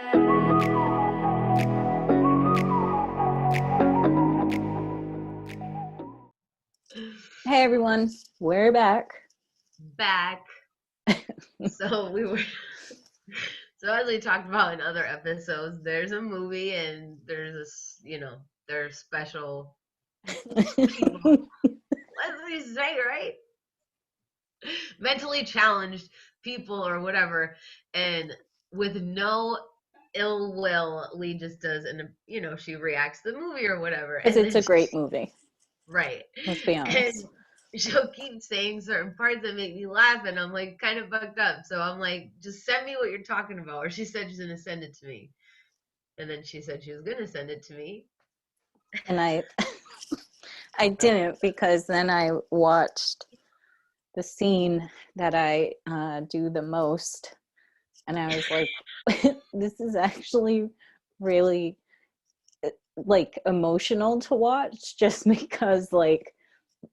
Hey everyone, we're back. Back. So we were so as we talked about in other episodes, there's a movie and there's this, there's special people. Let me say, right? Mentally challenged people or whatever, and with no ill will, Lee just does, and she reacts to the movie or whatever, Because and it's then a great movie, right, let's be honest. and she'll keep saying certain parts that make me laugh, and I'm like kind of bugged up. So I'm like, just send me what you're talking about. Or she said she's gonna send it to me, and then she said she was gonna send it to me. And I didn't, because then I watched the scene that I do the most, and I was like, this is actually really like emotional to watch, just because like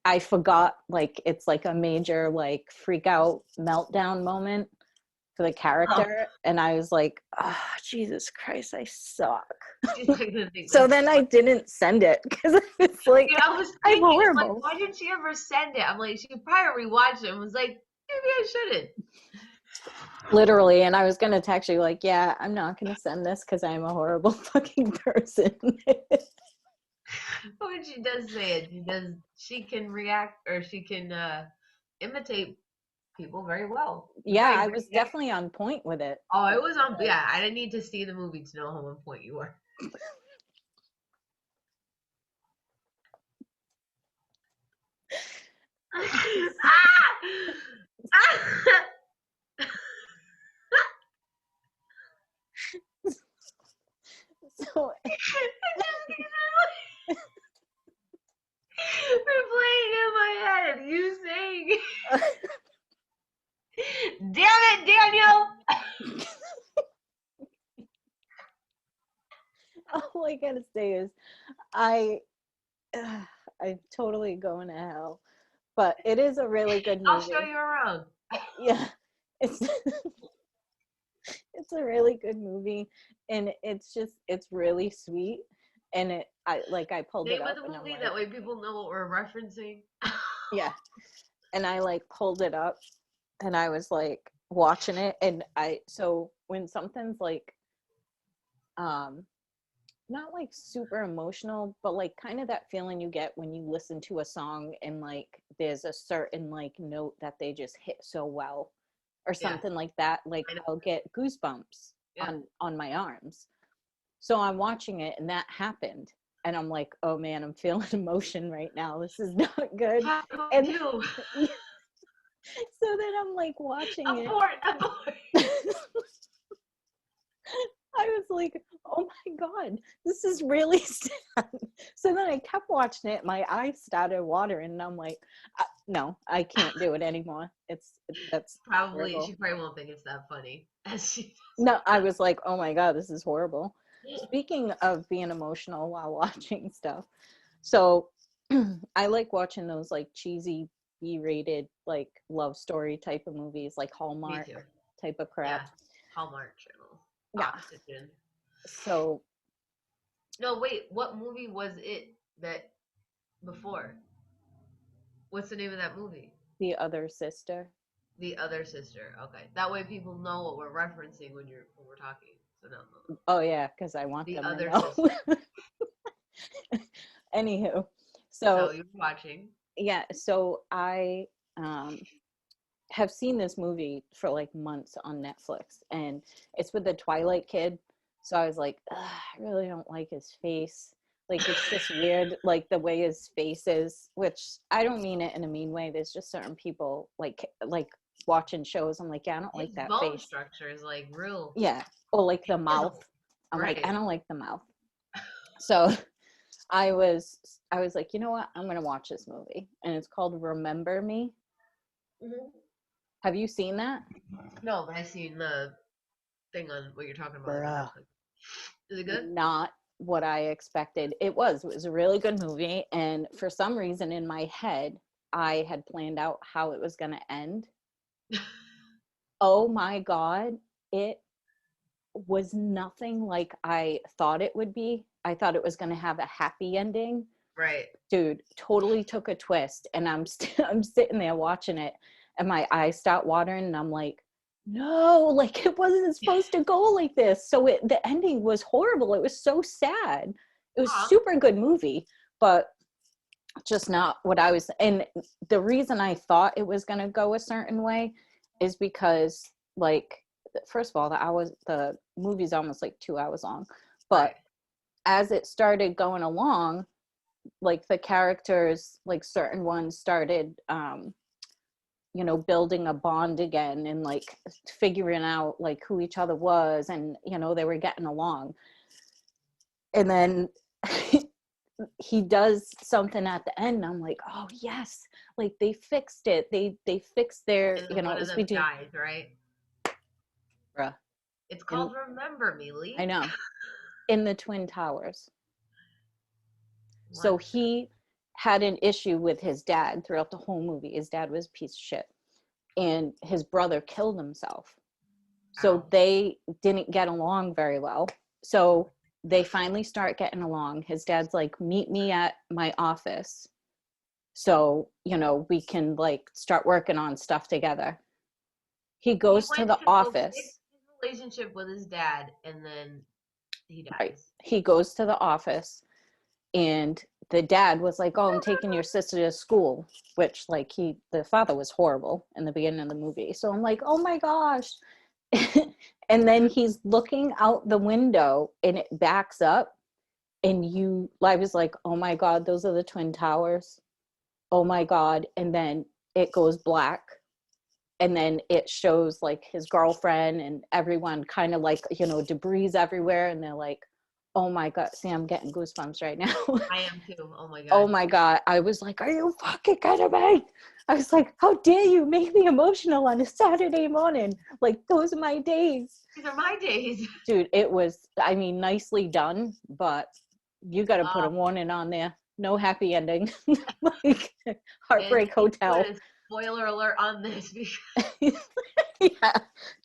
I forgot, like it's like a major like freak out meltdown moment for the Oh, character, and I was like, oh, Jesus Christ, I suck. she's not gonna think So that's then I funny. didn't send it, because it's like, Yeah, I was I'm thinking, I'm like, horrible. why didn't she ever send it? I'm like, she probably rewatched it and was like, maybe I shouldn't. Literally, and I was gonna text you like, yeah, I'm not gonna send this because I'm a horrible fucking person. When she does say it, she can react, or she can imitate people very well. She's Yeah, very I great. was definitely on point with it. Oh, it was on. Yeah, I didn't need to see the movie to know how on point you were. Ah! Ah! So Replaying in my head, you saying, "Damn it, Daniel!" all I gotta say is I I'm totally going to hell. But it is a really good I'll show movie. you around. Yeah. It's it's a really good movie, and it's really sweet, and I pulled it Name of up the and I'm movie, like, that way people know what we're referencing. yeah, and I like pulled it up and I was like watching it, and I so when something's like um not like super emotional, but like kind of that feeling you get when you listen to a song and like there's a certain like note that they just hit so well or Yeah, something like that, like I know. I'll get goosebumps Yeah. on my arms. So I'm watching it and that happened, and I'm like, oh man, I'm feeling emotion right now, this is not good. How do And too? so then I'm like watching it. Abort, abort. I was like, oh my God, this is really sad. So then I kept watching it. My eyes started watering, and I'm like, no, I can't do it anymore. That's Probably, horrible. she probably won't think it's that funny. As she No, I was like, oh my God, this is horrible. Speaking of being emotional while watching stuff, so I like watching those like cheesy B-rated like love story type of movies, like Me Hallmark too. type of Yeah, crap. Hallmark Channel. Yeah. Oxygen. So No, wait. What movie was it that before? What's the name of that movie? the other sister. The Other Sister. Okay, that way people know what we're referencing when we're talking. So no, no, no. Oh yeah, because I want The them to Other know. Sister. Anywho, So so you're watching. yeah, so I um, have seen this movie for like months on Netflix, and it's with the Twilight kid. So I was like, I really don't like his face. Like it's just weird, like the way his face is. Which I don't mean it in a mean way. There's just certain people like watching shows. I'm like, yeah, I don't His like that bone face. structure is like real Yeah, or like the mouth. chiseled. I'm like, I Right. don't like the mouth. So I was like, you know what? I'm gonna watch this movie, and it's called Remember Me. Hmm. Have you seen that? No, but I seen the thing on what you're talking about, like on Bruh, Netflix. Is it good? not what I expected. It was a really good movie, and for some reason in my head, I had planned out how it was gonna end. Oh my God, it was nothing like I thought it would be. I thought it was going to have a happy ending. Right. Dude, totally took a twist, and I'm sitting there watching it, and my eyes start watering, and I'm like, no, like it wasn't supposed to go like this. So the ending was horrible. It was so sad. It was Aw. super good movie, but just not what I was. And the reason I thought it was going to go a certain way is because, like, first of all, the movie's almost like 2 hours long, but Right. as it started going along, like the characters, like certain ones started building a bond again, and like figuring out like who each other was, and they were getting along. And then he does something at the end, and I'm like, oh yes, like they fixed it. They fixed their, And then it one of was them between, dies, right? bruh, It's and called Remember Me, I Lee. know, in the Twin Towers. So What? he had an issue with his dad throughout the whole movie. His dad was a piece of shit, and his brother killed himself. So Ow. they didn't get along very well. So they finally start getting along. His dad's like, meet me at my office so we can like start working on stuff together. He He goes to went the to go fix office. his relationship with his dad, and then he Right, dies. he goes to the office, and the dad was like, oh, I'm taking your sister to school, which like the father was horrible in the beginning of the movie. So I'm like, oh my gosh. And then he's looking out the window, and it backs up, and I was like, oh my God, those are the Twin Towers. Oh my God. And then it goes black, and then it shows like his girlfriend and everyone kind of like, debris everywhere, and they're like, oh my God. See, I'm getting goosebumps right now. I am too. Oh my Oh god. my God. I was like, are you fucking kidding me? I was like, how dare you make me emotional on a Saturday morning? Like, those are my days. These are my days. Dude, it was, I mean, nicely done, but you got to put a Um, warning on there. No happy ending. Like, and Heartbreak you need to put Hotel. a spoiler alert on this because Yeah.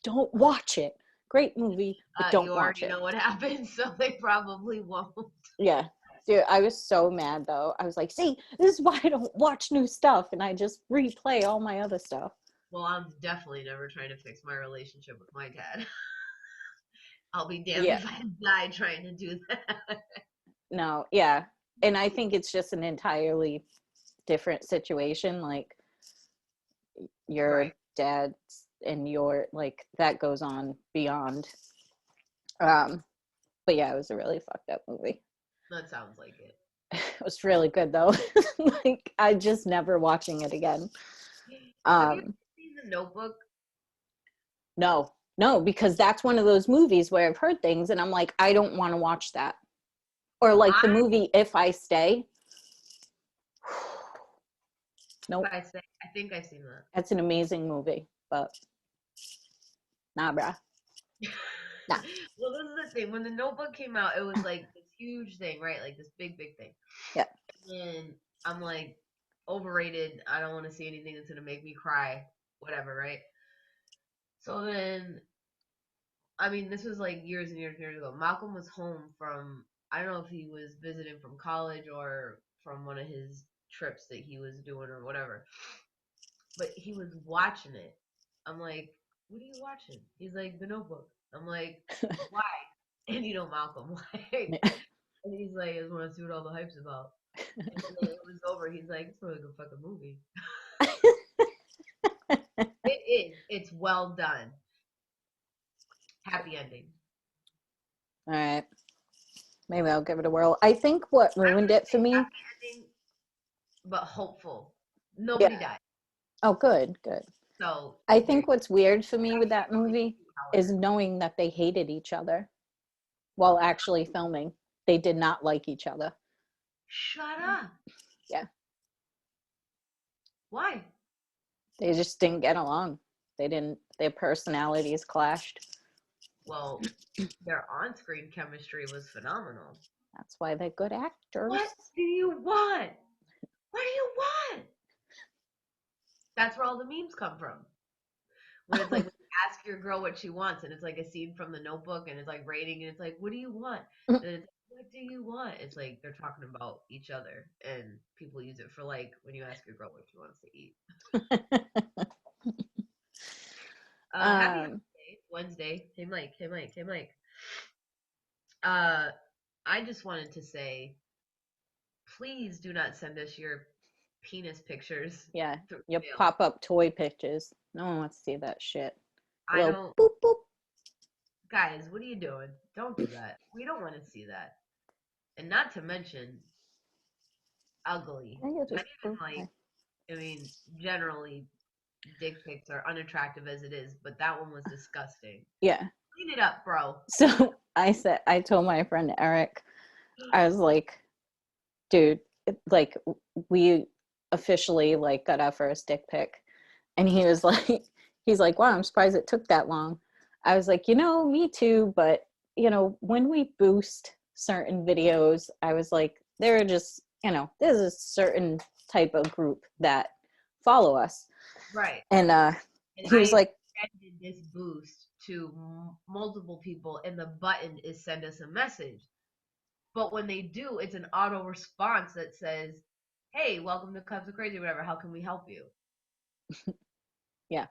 Don't watch it. Great movie, but don't you watch already it. know what happens, so they probably won't. Yeah. Dude, I was so mad though. I was like, see, this is why I don't watch new stuff, and I just replay all my other stuff. Well, I'm definitely never trying to fix my relationship with my dad. I'll be damned Yeah. if I die trying to do that. No, yeah. And I think it's just an entirely different situation. Like, your Right. dad's and your, like, that goes on beyond. Um, but yeah, it was a really fucked up movie. That sounds like it. It was really good though. Like, I just never watching it again. Have you Um, seen The Notebook? no, no, because that's one of those movies where I've heard things and I'm like, I don't want to watch that. Or like the I, movie If I Stay. if Nope, I say, I think I've seen that. that's an amazing movie, but nah, bruh, nah. Well, this is the thing. When The Notebook came out, it was like this huge thing, right? Like this big, big thing. Yeah. And I'm like, overrated. I don't want to see anything that's gonna make me cry. Whatever, right? So then, I mean, this was like years and years and years ago. Malcolm was home from, I don't know if he was visiting from college or from one of his trips that he was doing or whatever. But he was watching it. I'm like, what are you watching? He's like, The Notebook. I'm like, why? And Malcolm, like, and he's like, I just want to see what all the hype's about. And then it was over. He's like, it's a really good fucking movie. It is. It's well done. Happy ending. All right, maybe I'll give it a whirl. I think what I ruined would it for say me. happy ending, but hopeful. Nobody Yeah. died. Oh, good, good. So I there you think what's weird for me go. with I that can't really movie see how it is ends. knowing that they hated each other while actually filming. They did not like each other. Shut up. Yeah, Why? they just didn't get along. They didn't. Their personalities clashed. Well, their on screen chemistry was phenomenal. That's why they're good actors. What do you want? What do you want? That's where all the memes come from. When it's like when the ask your girl what she wants, and it's like a scene from The Notebook, and it's like raining, and it's like, what do you want? And it's like, what do you want? It's like they're talking about each other, and people use it for like when you ask your girl what she wants to eat. Happy um, Wednesday. Hey Mike. Hey Mike. Hey Mike. Uh, I just wanted to say, please do not send us your penis pictures yeah, through your mail. pop-up toy pictures. No one wants to see that shit. I Little don't, boop boop. guys. What are you doing? Don't do that. We don't want to see that. And not to mention, ugly. I think Not just even boop. like, I mean, generally, dick pics are unattractive as it is, but that one was disgusting. Yeah. Clean it up, bro. So I told my friend Eric, I was like, dude, like we officially like got our first dick pic, and he was like, he's like, wow, I'm surprised it took that long. I was like, me too, but when we boost certain videos, I was like, there are just, there's a certain type of group that follow us, Right. and And he was I like, extended this boost to multiple people, and the button is send us a message. But when they do, it's an auto response that says, "Hey, welcome to Cubs of Crazy, whatever. How can we help you?" yeah,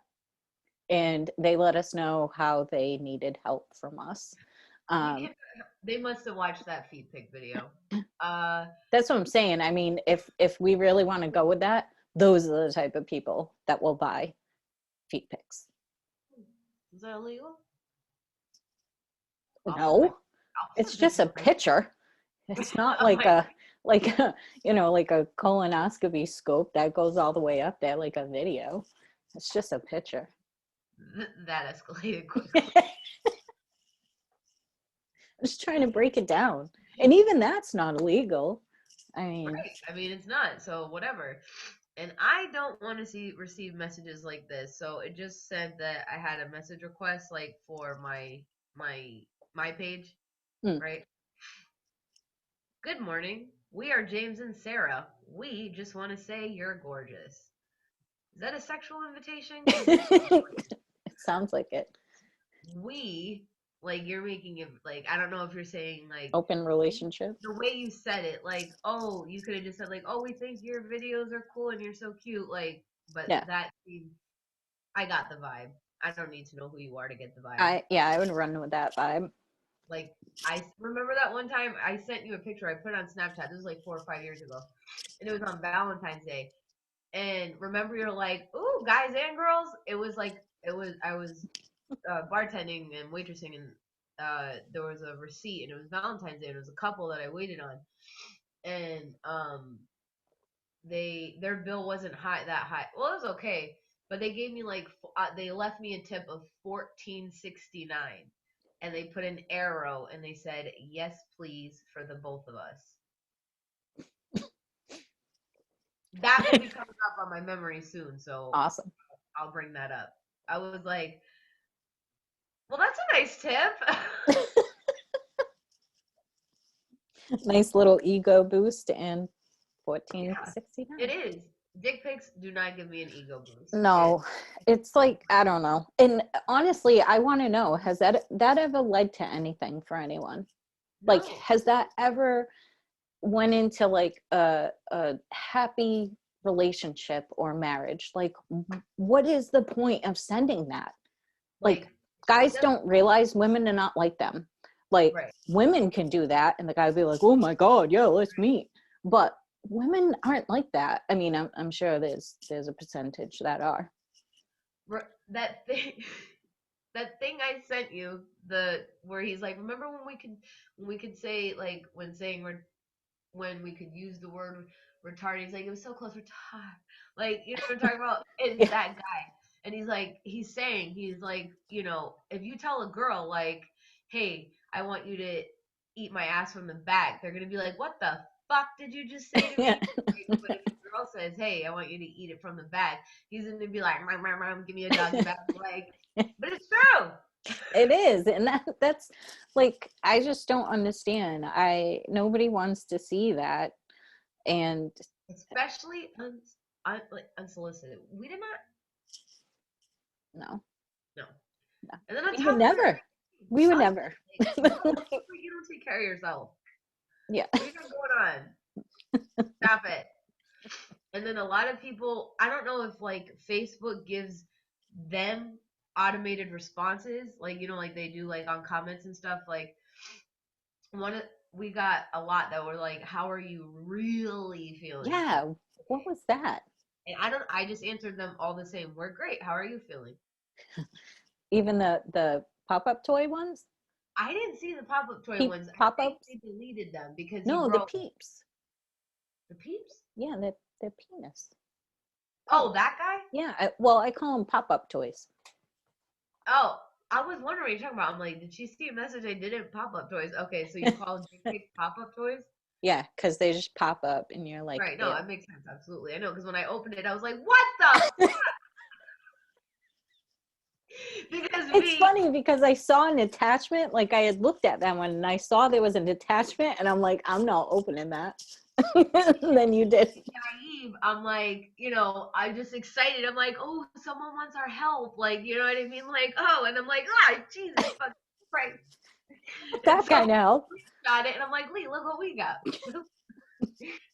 and they let us know how they needed help from us. They must have watched that feed pic video. That's what I'm saying. I mean, if we really want to go with that, those are the type of people that will buy feet pics. Is that illegal? No, I'll it's send just pictures a of my. picture. It's not Oh like my, like a colonoscopy scope that goes all the way up there like a video. It's just a picture. that escalated quickly. I'm just trying to break it down. And even that's not illegal. I mean, Right. I mean, it's not. So whatever. And I don't want to receive messages like this. So it just said that I had a message request like for my my page, hmm. right? Good morning. We are James and Sarah. We just want to say you're gorgeous. Is that a sexual invitation? Because if It sounds like it. we, like, you're making it like, I don't know if you're saying like Open relationship. the way you said it, like, oh, you could have just said like, oh, we think your videos are cool and you're so cute, like, but Yeah. that seemed, I got the vibe. I don't need to know who you are to get the vibe. I would run with that vibe. Like, I remember that one time I sent you a picture. I put it on Snapchat. This was like 4 or 5 years ago, and it was on Valentine's Day. And remember, you're like, "Ooh, guys and girls." It was like I was bartending and waitressing, and there was a receipt, and it was Valentine's Day. And it was a couple that I waited on, and their bill wasn't that high. Well, it was okay, but they gave me like they left me a tip of $14.69, and they put an arrow and they said yes please for the both of us. That will be coming up on my memory soon, so Awesome. I'll bring that up. I was like, well, that's a nice tip. Nice little ego boost and Yeah, 1469. it is. Dick pics do not give me an ego boost. No, it's like I don't know. And honestly, I want to know, has that ever led to anything for anyone? Like, No. has that ever went into like a happy relationship or marriage? Like, what is the point of sending that? Like, Like, it guys doesn't. don't realize women are not like them. Like, Right. women can do that and the guy would be like, oh my god, yeah, let's meet. But women aren't like that. I mean, I'm sure there's a percentage that are. That thing that thing I sent you, the where he's like, remember when we could say like when we could use the word retarded, he's like, it was so close, retard. Like, you know what I'm talking about? It's Yeah. that guy. And he's like, if you tell a girl like, hey, I want you to eat my ass from the back, they're gonna be like, what the fuck did you just say to me? Yeah. Like, but if a girl says, hey, I want you to eat it from the back, he's gonna be like, give me a doggy back. Like, but it's true. It is, and that's like I just don't understand. Nobody wants to see that, and Especially like unsolicited. We did not. no. No. And then on We top would of it, never. We would ugly. never. Like, no, you don't take care of yourself. Yeah. What do you got going on? Stop it. And then a lot of people, I don't know if like Facebook gives them automated responses, like like they do like on comments and stuff. Like one of we got a lot that were like, "How are you really feeling?" Yeah. What was that? And I just answered them all the same. We're great. How are you feeling? Even the pop-up toy ones? I didn't see the pop-up toy Peep ones. I think pop-ups? they deleted them because he No, the broke peeps. the peeps. Yeah, they're penis. Oh, that guy? Yeah. Well, I call them pop-up toys. Oh, I was wondering what you're talking about. I'm like, did she see a message? I didn't pop-up toys. Okay, so you call dick pics pop-up toys? Yeah, because they just pop up and you're like, Right. No, ew. that makes sense. Absolutely. I know because when I opened it, I was like, what the? Because It's me, funny because I saw an attachment, like I had looked at that one and I saw there was an attachment and I'm like, I'm not opening that. And then you did. naive, I'm like, I'm just excited. I'm like, oh, someone wants our help. Like, you know what I mean? Like, oh, and I'm like, Jesus fucking Christ. And That so kind of help. we got it, and I'm like, Lee, look what we got.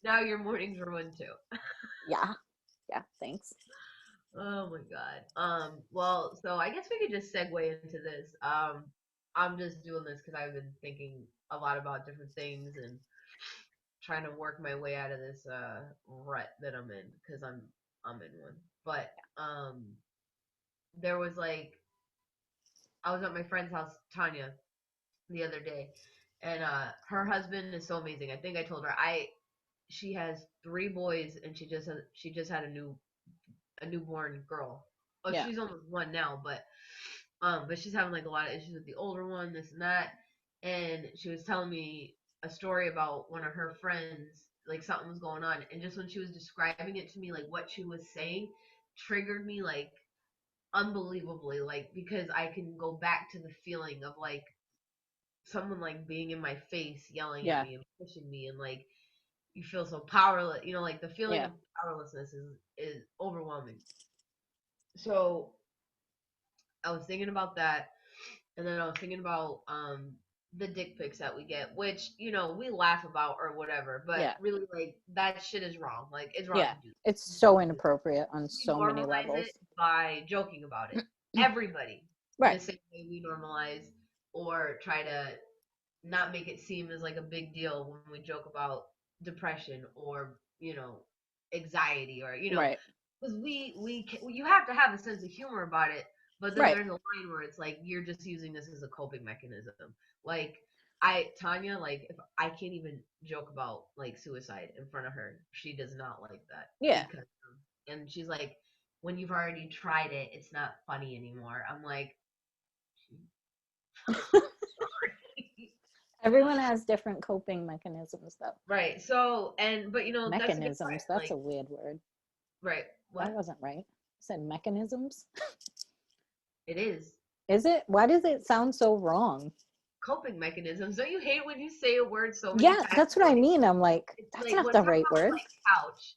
Now your morning's ruined too. Yeah. Yeah. Thanks. Oh my god. Well, so I guess we could just segue into this. I'm just doing this because I've been thinking a lot about different things and trying to work my way out of this rut that I'm in because I'm in one. But there was like I was at my friend's house, Tanya, the other day, and her husband is so amazing. I think I told her she has three boys and she just had a newborn girl. Oh, Yeah. she's almost one now, but she's having like a lot of issues with the older one, this and that. And she was telling me a story about one of her friends, like something was going on, and just when she was describing it to me, like what she was saying, triggered me like unbelievably, like because I can go back to the feeling of like someone like being in my face, yelling at Yeah. me and pushing me, and like you feel so powerless, like the feeling Yeah. of powerlessness is overwhelming. So I was thinking about that, and then I was thinking about the dick pics that we get, which we laugh about or whatever, but Yeah. really like that shit is wrong. Like it's wrong Yeah. to do. It's You so don't do that. inappropriate on We so many normalize levels. it by joking about it. Everybody, the Right. same way we normalize or try to not make it seem as like a big deal when we joke about depression or anxiety or Right. because you have to have a sense of humor about it, but then Right. there's a line where it's like you're just using this as a coping mechanism. Like I Tanya, like if I can't even joke about like suicide in front of her, she does not like that Yeah. because and she's like, when you've already tried it, it's not funny anymore. I'm like, sorry. Everyone has different coping mechanisms, though. Right. So, but that's a good point. Mechanisms. That's Like, a weird word. right. That What? wasn't right. I said mechanisms. It is Is it? Why does it sound so wrong? coping mechanisms. Don't you hate when you say a word so many Yeah, times? that's what I mean. I'm like, It's that's like not when the someone right was word. like couch.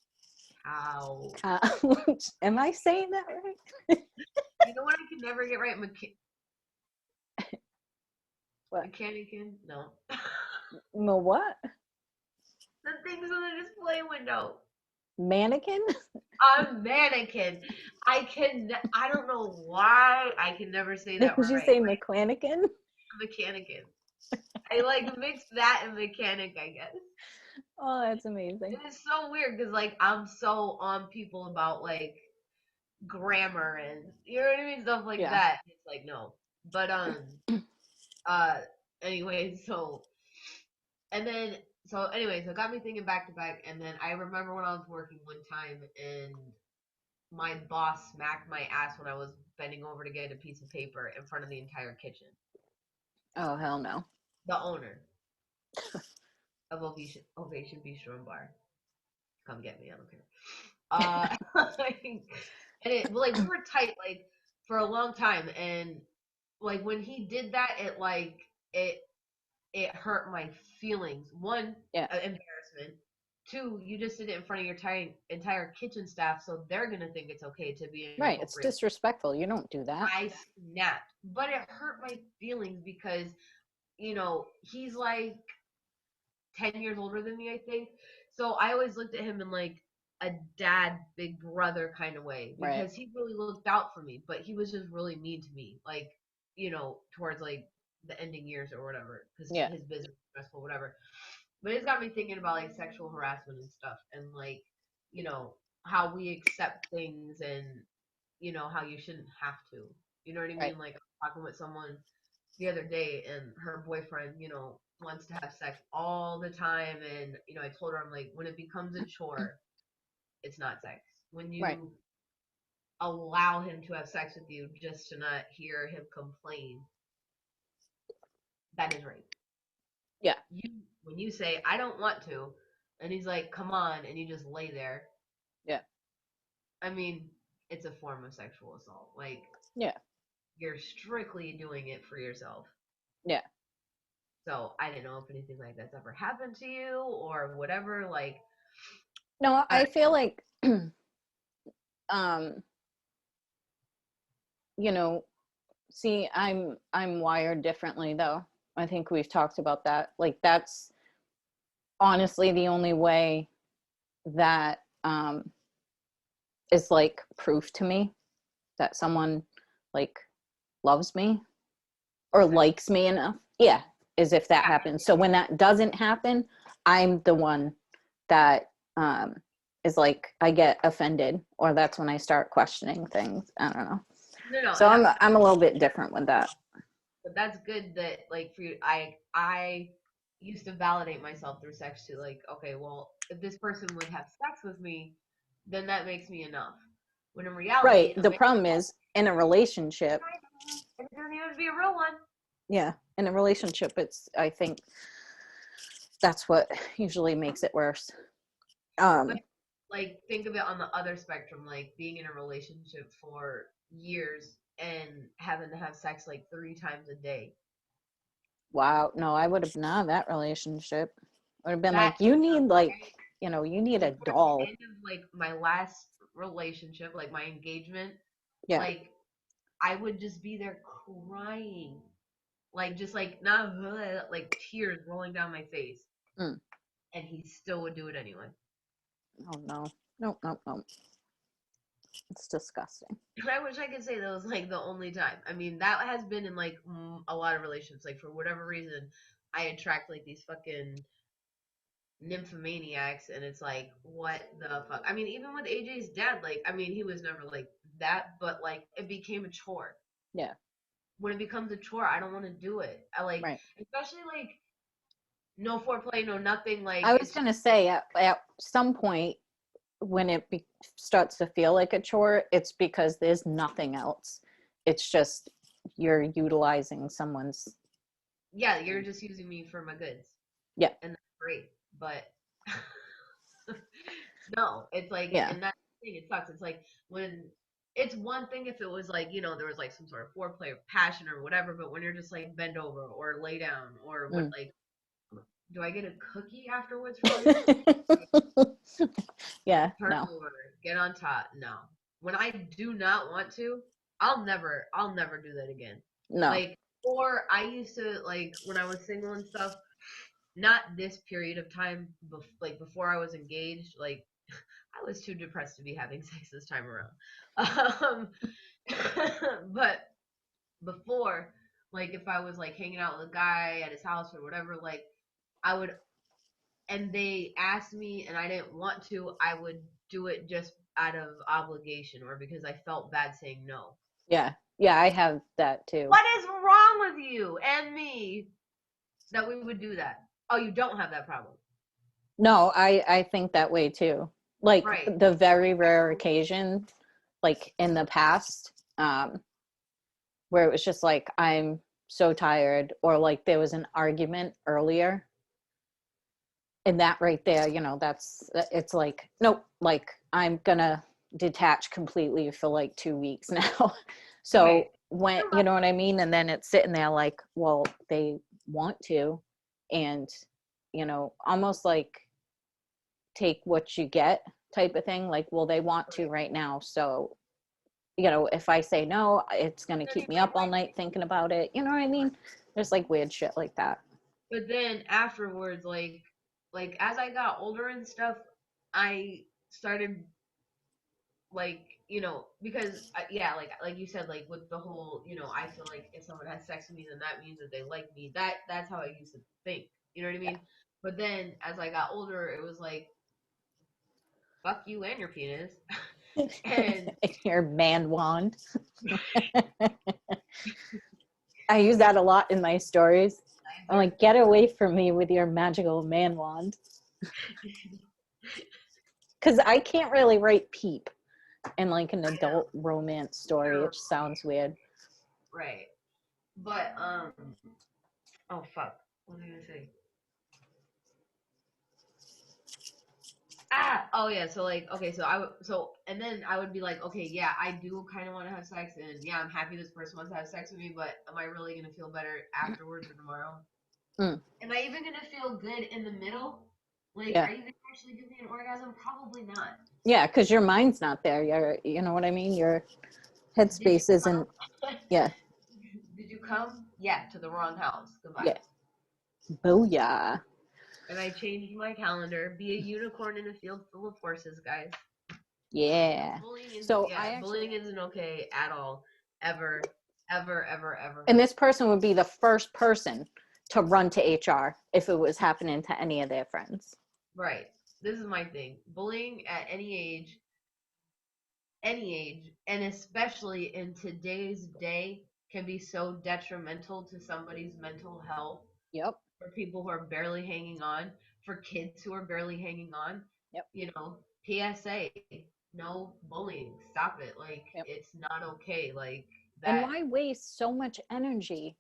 Couch. Am I saying that right? You know what I can never get right? What? Mechanican? No. No, what? The things on the display window. Mannequin? A mannequin. I don't know why I can never say that Did you right. say mechanican? Mechanican. I like mix that and mechanic, I guess. Oh, that's amazing. It's so weird because like I'm so on people about like grammar and you know what I mean, stuff like Yeah. that. It's like no, but uh anyway, so it got me thinking back to back, and then I remember when I was working one time and my boss smacked my ass when I was bending over to get a piece of paper in front of the entire kitchen. Oh, hell no. The owner of Ovation Bistro and Bar, come get me, I don't care. Like, and like we were tight like for a long time, and like when he did that, it hurt my feelings. One, Yeah. embarrassment. Two, you just did it in front of your entire kitchen staff, so they're gonna think it's okay to be Right. It's inappropriate. disrespectful. You don't do that. I snapped, but it hurt my feelings because he's like 10 years older than me, I think. So I always looked at him in like a dad, big brother kind of way Right. because he really looked out for me, but he was just really mean to me, like, towards like the ending years or whatever, because Yeah. his business was stressful, whatever. But it's got me thinking about like sexual harassment and stuff and like, you know, how we accept things and, how you shouldn't have to. You know what I Right. mean? Like, I was talking with someone the other day and her boyfriend, wants to have sex all the time. And, I told her, I'm like, when it becomes a chore, it's not sex. When Right. you allow him to have sex with you just to not hear him complain, that is rape. Yeah. When you say, I don't want to, and he's like, come on, and you just lay there, Yeah. I mean, it's a form of sexual assault. Like, Yeah. you're strictly doing it for yourself. Yeah. So I didn't know if anything like that's ever happened to you or whatever. Like, No, I, I feel like, um, you know, see, I'm wired differently though. I think we've talked about that. Like that's honestly the only way that is like proof to me that someone like loves me or likes me enough. Yeah, is if that yeah, happens. So when that doesn't happen, I'm the one that is like I get offended, or that's when I start questioning things. I don't know. no, So and I'm a little bit different with that. but that's good that like for you, I used to validate myself through sex too. Like, okay, well, if this person would have sex with me, then that makes me enough. When in reality, Right. The problem is in a relationship. it doesn't even have to be a real one. Yeah, in a relationship, it's I think that's what usually makes it worse. But Um, like, think of it on the other spectrum, like being in a relationship for years and having to have sex like 3 times a day. wow, no, I would have not that relationship. I would have been That like, you need like, you need a towards the doll. end of like my last relationship, like my engagement, Yeah. like I would just be there crying, like just like not like tears rolling down my face, Mm. and he still would do it anyway. Oh no, no, no, no. It's disgusting. And I wish I could say that was like the only time. I mean, that has been in like a lot of relationships. Like for whatever reason, I attract like these fucking nymphomaniacs, and it's like, what the fuck? I mean, even with AJ's dad, like, I mean, he was never like that, but like it became a chore. Yeah. When it becomes a chore, I don't want to do it. I like, Right. especially like no foreplay, no nothing. Like I was it's just gonna say at some point when starts to feel like a chore, it's because there's nothing else. It's just you're utilizing someone's. yeah, you're just using me for my goods, Yeah. and that's great. But no, it's like, Yeah. and that's the thing. It sucks. It's like when it's one thing if it was like there was like some sort of foreplay or passion or whatever, but when you're just like bend over or lay down or what, Mm. like, do I get a cookie afterwards for this? Yeah. Turn No. over, get on top. No, when I do not want to, I'll never do that again. No. Like, or I used to like when I was single and stuff. Not this period of time, like before I was engaged. Like, I was too depressed to be having sex this time around. Um, but before, like if I was like hanging out with a guy at his house or whatever, like I would, and they asked me and I didn't want to, I would do it just out of obligation or because I felt bad saying no. Yeah. Yeah. I have that too. What is wrong with you and me that we would do that? Oh, you don't have that problem. No, I think that way too. Like Right. the very rare occasion, like in the past, where it was just like I'm so tired, or like there was an argument earlier, and that right there, that's it's like nope, like I'm gonna detach completely for like 2 weeks now. So Right. when you know what I mean, and then it's sitting there like, well, they want to, and almost like take what you get type of thing. Like, well, they want to right now. So, you know, if I say no, it's going to keep me up all night thinking about it. You know what I mean? There's like weird shit like that. But then afterwards, like as I got older and stuff, I started like, you know, because yeah, like you said, like with the whole, you know, I feel like if someone has sex with me, then that means that they like me. That's how I used to think. You know what I Yeah. mean? But then as I got older, it was like fuck you and your penis, and Your man wand. I use that a lot in my stories. I'm like, get away from me with your magical man wand. Because I can't really write peep in like an adult romance story. It just sounds weird. right. But oh fuck, what was I gonna say? Oh yeah, so like okay, so and then I would be like, okay, yeah, I do kind of want to have sex, and yeah, I'm happy this person wants to have sex with me, but am I really gonna feel better afterwards or tomorrow? Mm. Am I even gonna feel good in the middle? Like, Yeah. are you gonna actually give me an orgasm? Probably not. Yeah, because your mind's not there. You know what I mean? Your Did you headspace isn't, come? yeah, Did you come? Yeah, to the wrong house. Goodbye. yeah. Booyah. And I changed my calendar. Be a unicorn in a field full of horses, guys. Yeah. Bullying is So I yeah, actually, bullying isn't okay at all. Ever, ever, ever, ever. and this person would be the first person to run to HR if it was happening to any of their friends. Right. This is my thing. Bullying at any age, and especially in today's day, can be so detrimental to somebody's mental health. Yep. For people who are barely hanging on, for kids who are barely hanging on. Yep. You know, PSA, no bullying. Stop it. Like, Yep. it's not okay. Like, And that. why waste so much energy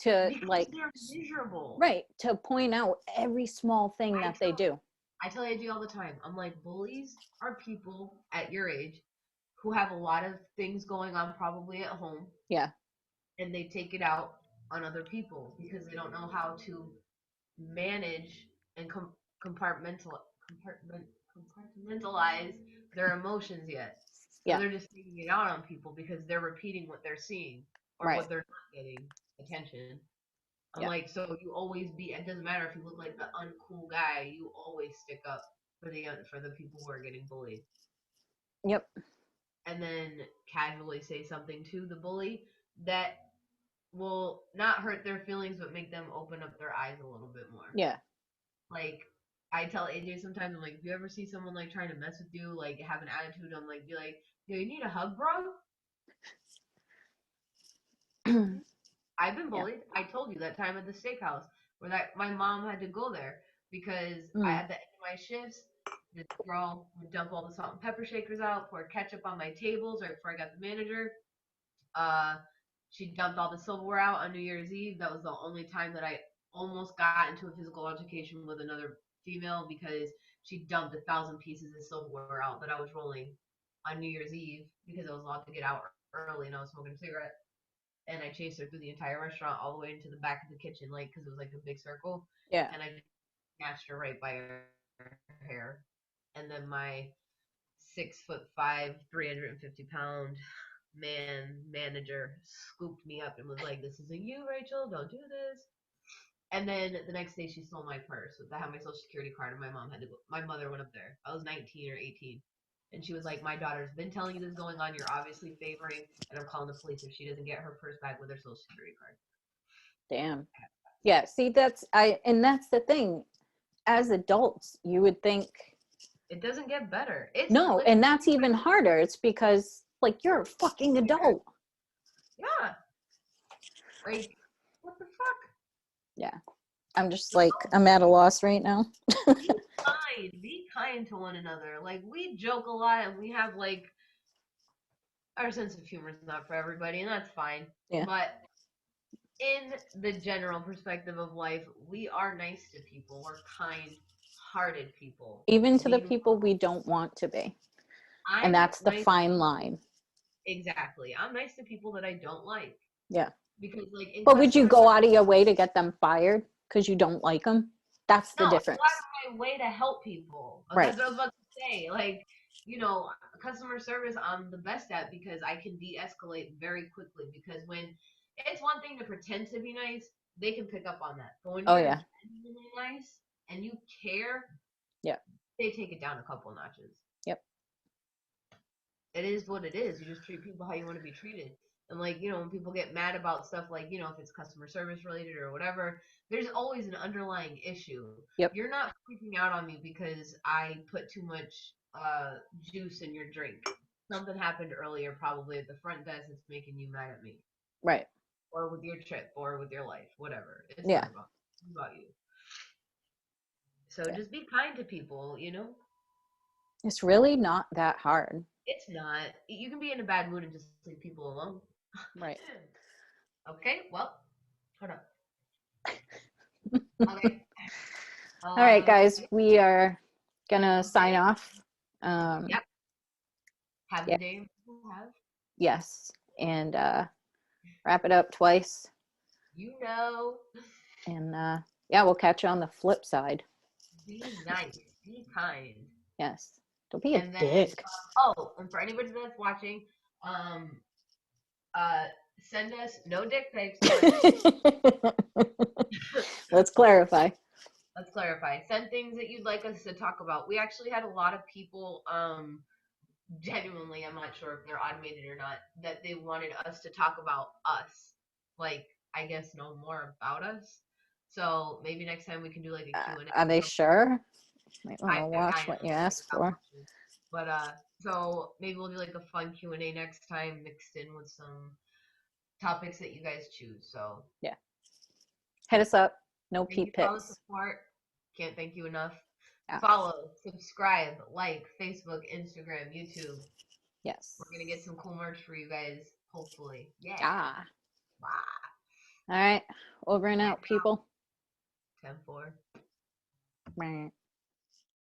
to Because like, they're miserable. right, to point out every small thing I that they tell do? I tell AJ all the time. I'm like, bullies are people at your age who have a lot of things going on probably at home, Yeah. and they take it out on other people because they don't know how to manage and compartmentalize their emotions yet. So Yeah. they're just taking it out on people because they're repeating what they're seeing or Right. what they're not getting attention. I'm Yeah. like, so you always be. It doesn't matter if you look like the uncool guy. You always stick up for the people who are getting bullied, Yep. and then casually say something to the bully that will not hurt their feelings, but make them open up their eyes a little bit more. Yeah. Like, I tell AJ sometimes, I'm like, if you ever see someone like trying to mess with you, like have an attitude, I'm like, be like, yo, you need a hug, bro? I've been Yeah. bullied. I told you that time at the steakhouse where that my mom had to go there because I Mm. at the end of my shifts, this girl would dump all the salt and pepper shakers out, pour ketchup on my tables right before I got the manager. Uh, she dumped all the silverware out on New Year's Eve. That was the only time that I almost got into a physical altercation with another female because she dumped 1,000 pieces of silverware out that I was rolling on New Year's Eve because I was allowed to get out early and I was smoking a cigarette. And I chased her through the entire restaurant all the way into the back of the kitchen, like because it was like a big circle. Yeah. And I snatched her right by her hair. And then my 6'5", 350-pound manager scooped me up and was like, "This isn't you, Rachel. Don't do this." And then the next day, she stole my purse. I had my social security card, and my mom had to go. My mother went up there. I was 19 or 18, and she was like, "My daughter's been telling you this is going on. You're obviously favoring, and I'm calling the police if she doesn't get her purse back with her social security card." Damn. Yeah. See, and that's the thing. As adults, you would think, It doesn't get better. It's no, literally, and that's even harder. It's because like you're a fucking adult. yeah. Like, what the fuck? Yeah. I'm just like, I'm at a loss right now. Be kind to one another. Like, we joke a lot and we have like our sense of humor is not for everybody, and that's fine. Yeah. But in the general perspective of life, we are nice to people. We're kind-hearted people. Even to the Meanwhile, people we don't want to be. And I'm that's the nice. fine line. Exactly. I'm nice to people that I don't like. Yeah. Because, like, in But would you customer go service, out of your way to get them fired because you don't like them? That's the No, I go difference. out of my way to help people. Right. That's what I was about to say. Like, you know, customer service I'm the best at because I can de-escalate very quickly. Because when it's one thing to pretend to be nice, they can pick up on that. But when Oh, you're yeah. genuinely nice and you care, Yeah. they take it down a couple notches. Yep. It is what it is. You just treat people how you want to be treated. And like, you know, when people get mad about stuff like, you know, if it's customer service related or whatever, there's always an underlying issue. Yep. You're not freaking out on me because I put too much juice in your drink. Something happened earlier, probably at the front desk, that's making you mad at me. Right. Or with your trip, or with your life, whatever. It's Yeah. not about you. So Yeah. just be kind to people, you know? It's really not that hard. It's not. You can be in a bad mood and just leave people alone. Right. Okay, well, hold on. Okay. All right, guys, we are gonna sign Okay. off. Yep. Have Yeah. the day you have. Yes, and wrap it up twice. You know. And yeah, we'll catch you on the flip side. Be nice. Be kind. Yes. Don't be a And then, dick. and for anybody that's watching, um, send us no dick pics. Let's clarify. Let's clarify. Send things that you'd like us to talk about. We actually had a lot of people, genuinely, I'm not sure if they're automated or not, that they wanted us to talk about us. Like, I guess know more about us. So maybe next time we can do like a Q&A. Are they sure? Might want I to know, watch what you ask for. but so maybe we'll do like a fun Q&A next time mixed in with some topics that you guys choose. So yeah, hit us up. No thank you peep for all the pics. support. Can't thank you enough. Yeah. Follow, subscribe, like Facebook, Instagram, YouTube. Yes. We're gonna get some cool merch for you guys, hopefully. Yeah. Ah. Bye. All right. Over and out, people. 10-4. Meh.